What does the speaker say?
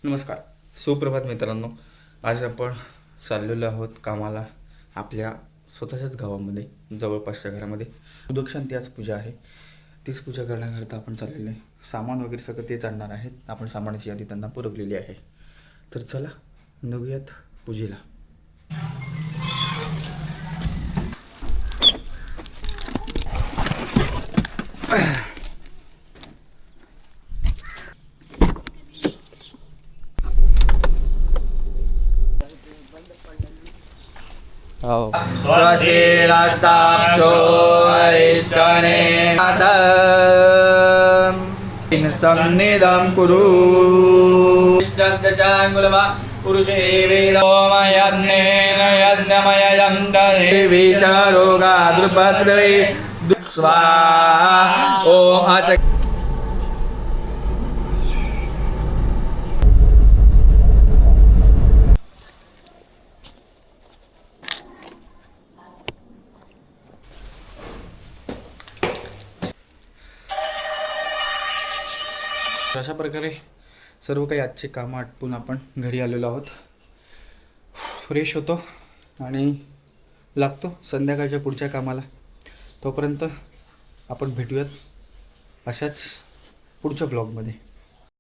नमस्कार, सुप्रभात मित्रांनो. आज आपण चाललेलो आहोत कामाला आपल्या स्वतःच्याच गावामध्ये, जवळपासच्या घरामध्ये. उदक शांती आज पूजा आहे. तीच पूजा करण्याकरता आपण चाललेलो आहे. सामान वगैरे सगळं तेच आणणार आहेत. आपण सामानाची यादी त्यांना पुरवलेली आहे. तर चला निघूयात पूजेला. स्वस्तिरस्ताक्षो अरिष्टने सन्निधं कुरु दशाङ्गुलमा पुरुष एवेदोमयज्ञेन यज्ञमयं देवी रोगा द्रुपद्रवे स्वाहा ओम आच अशा प्रकारे सर्व काही आजचे कामं आटपून आपण घरी आलेलो आहोत. फ्रेश होतो आणि लागतो संध्याकाळच्या पुढच्या कामाला. तोपर्यंत आपण भेटूयात अशाच पुढच्या ब्लॉगमध्ये.